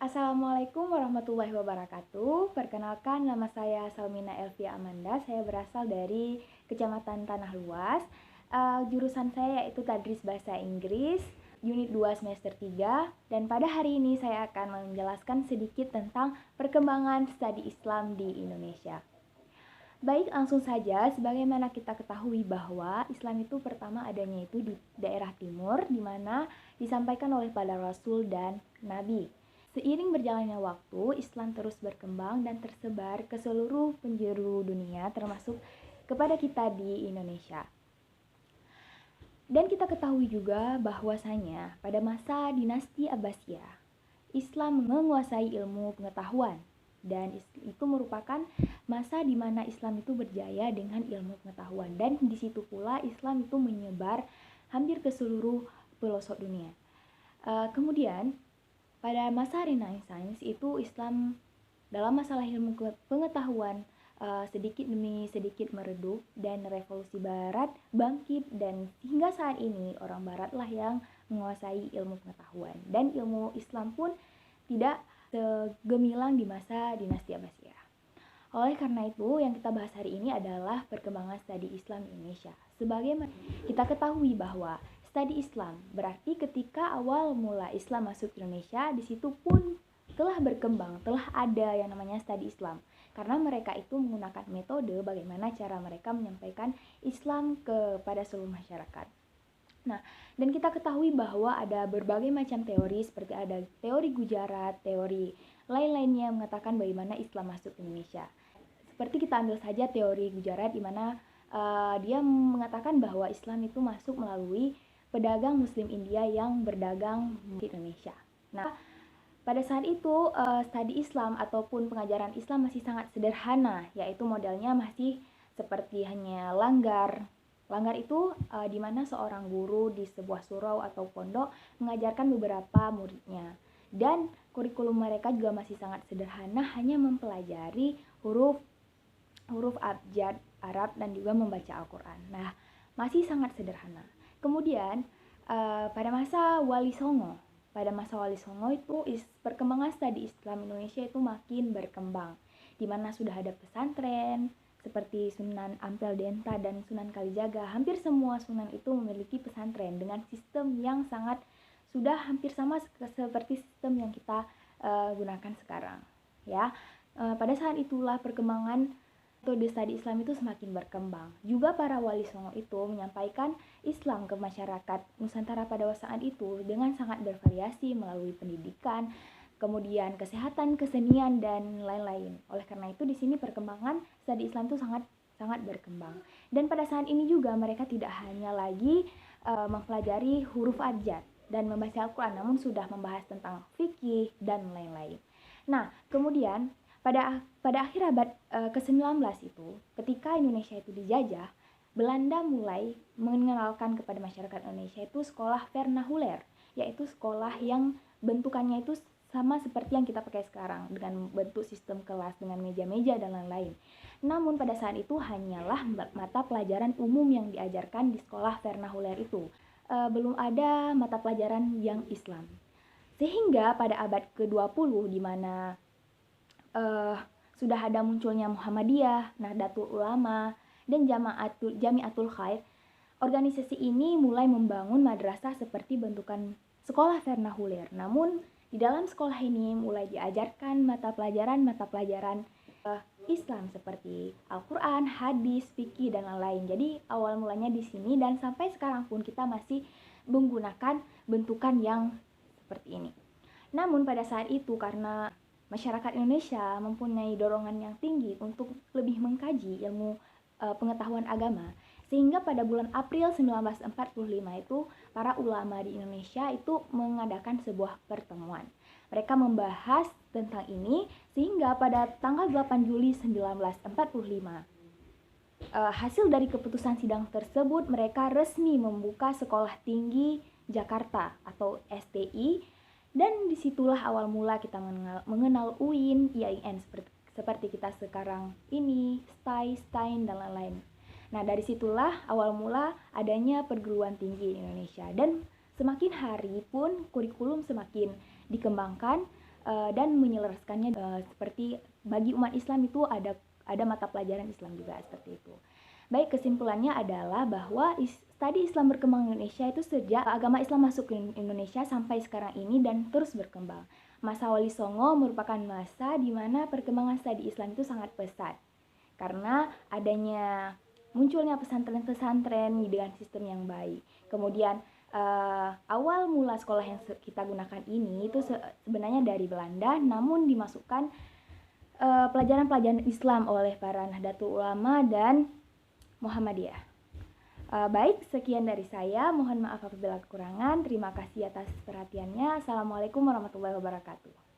Assalamualaikum warahmatullahi wabarakatuh. Perkenalkan, nama saya Salmina Elvia Amanda. Saya berasal dari Kecamatan Tanah Luas. Jurusan saya yaitu Tadris Bahasa Inggris, Unit 2 semester 3. Dan pada hari ini saya akan menjelaskan sedikit tentang perkembangan studi Islam di Indonesia. Baik, langsung saja. Sebagaimana kita ketahui bahwa Islam itu pertama adanya itu di daerah timur, di mana disampaikan oleh para rasul dan nabi. Seiring berjalannya waktu, Islam terus berkembang dan tersebar ke seluruh penjuru dunia, termasuk kepada kita di Indonesia. Dan kita ketahui juga bahwasanya pada masa dinasti Abbasiyah, Islam menguasai ilmu pengetahuan, dan itu merupakan masa di mana Islam itu berjaya dengan ilmu pengetahuan, dan di situ pula Islam itu menyebar hampir ke seluruh pelosok dunia. Kemudian pada masa Renaissance itu Islam dalam masalah ilmu pengetahuan sedikit demi sedikit meredup, dan revolusi barat bangkit, dan hingga saat ini orang baratlah yang menguasai ilmu pengetahuan, dan ilmu Islam pun tidak segemilang di masa dinasti Abbasiyah. Oleh karena itu, yang kita bahas hari ini adalah perkembangan studi Islam di Indonesia. Sebagaimana kita ketahui bahwa studi Islam berarti ketika awal mula Islam masuk ke Indonesia, di situ pun telah berkembang, telah ada yang namanya studi Islam. Karena mereka itu menggunakan metode bagaimana cara mereka menyampaikan Islam kepada seluruh masyarakat. Nah, dan kita ketahui bahwa ada berbagai macam teori, seperti ada teori Gujarat, teori lain-lainnya yang mengatakan bagaimana Islam masuk ke Indonesia. Seperti kita ambil saja teori Gujarat, di mana dia mengatakan bahwa Islam itu masuk melalui pedagang Muslim India yang berdagang di Indonesia. Nah, pada saat itu studi Islam ataupun pengajaran Islam masih sangat sederhana, yaitu modelnya masih seperti hanya langgar. Langgar itu di mana seorang guru di sebuah surau atau pondok mengajarkan beberapa muridnya. Dan kurikulum mereka juga masih sangat sederhana, hanya mempelajari huruf abjad Arab dan juga membaca Al-Quran. Nah, masih sangat sederhana. Kemudian pada masa Wali Songo itu perkembangan studi Islam Indonesia itu makin berkembang, di mana sudah ada pesantren seperti Sunan Ampel Denta dan Sunan Kalijaga. Hampir semua sunan itu memiliki pesantren dengan sistem yang sudah hampir sama seperti sistem yang kita gunakan sekarang. Ya, pada saat itulah perkembangan metode studi Islam itu semakin berkembang. Juga para wali songo itu menyampaikan Islam ke masyarakat Nusantara pada saat itu dengan sangat bervariasi melalui pendidikan, kemudian kesehatan, kesenian, dan lain-lain. Oleh karena itu di sini perkembangan studi Islam itu sangat berkembang. Dan pada saat ini juga mereka tidak hanya lagi mempelajari huruf abjad dan membaca Al-Quran, namun sudah membahas tentang fikih dan lain-lain. Nah, kemudian pada akhir abad ke-19 itu, ketika Indonesia itu dijajah, Belanda mulai mengenalkan kepada masyarakat Indonesia itu sekolah vernacular, yaitu sekolah yang bentukannya itu sama seperti yang kita pakai sekarang, dengan bentuk sistem kelas dengan meja-meja dan lain-lain. Namun pada saat itu hanyalah mata pelajaran umum yang diajarkan di sekolah vernacular itu. Belum ada mata pelajaran yang Islam. Sehingga pada abad ke-20 di mana sudah ada munculnya Muhammadiyah, Nahdlatul Ulama, dan Jamiatul Khair, organisasi ini mulai membangun madrasah seperti bentukan sekolah vernacular. Namun di dalam sekolah ini mulai diajarkan mata pelajaran Islam seperti Al-Quran, hadis, fikih, dan lain-lain. Jadi awal mulanya di sini, dan sampai sekarang pun kita masih menggunakan bentukan yang seperti ini. Namun pada saat itu karena masyarakat Indonesia mempunyai dorongan yang tinggi untuk lebih mengkaji ilmu pengetahuan agama, sehingga pada bulan April 1945 itu para ulama di Indonesia itu mengadakan sebuah pertemuan. Mereka membahas tentang ini sehingga pada tanggal 8 Juli 1945 hasil dari keputusan sidang tersebut, mereka resmi membuka Sekolah Tinggi Jakarta atau STI, dan disitulah awal mula kita mengenal UIN, IAIN seperti kita sekarang ini, STAI, STAIN, dan lain-lain. Nah, dari situlah awal mula adanya perguruan tinggi di Indonesia, dan semakin hari pun kurikulum semakin dikembangkan, dan menyelaraskannya seperti bagi umat Islam itu ada mata pelajaran Islam juga seperti itu. Baik, kesimpulannya adalah bahwa tadi Islam berkembang di Indonesia itu sejak agama Islam masuk ke Indonesia sampai sekarang ini dan terus berkembang. Masa Wali Songo merupakan masa di mana perkembangan studi Islam itu sangat pesat karena adanya munculnya pesantren-pesantren dengan sistem yang baik. Kemudian awal mula sekolah yang kita gunakan ini itu sebenarnya dari Belanda, namun dimasukkan pelajaran-pelajaran Islam oleh para Nahdlatul Ulama dan Muhammadiyah. Baik, sekian dari saya. Mohon maaf apabila kekurangan. Terima kasih atas perhatiannya. Assalamualaikum warahmatullahi wabarakatuh.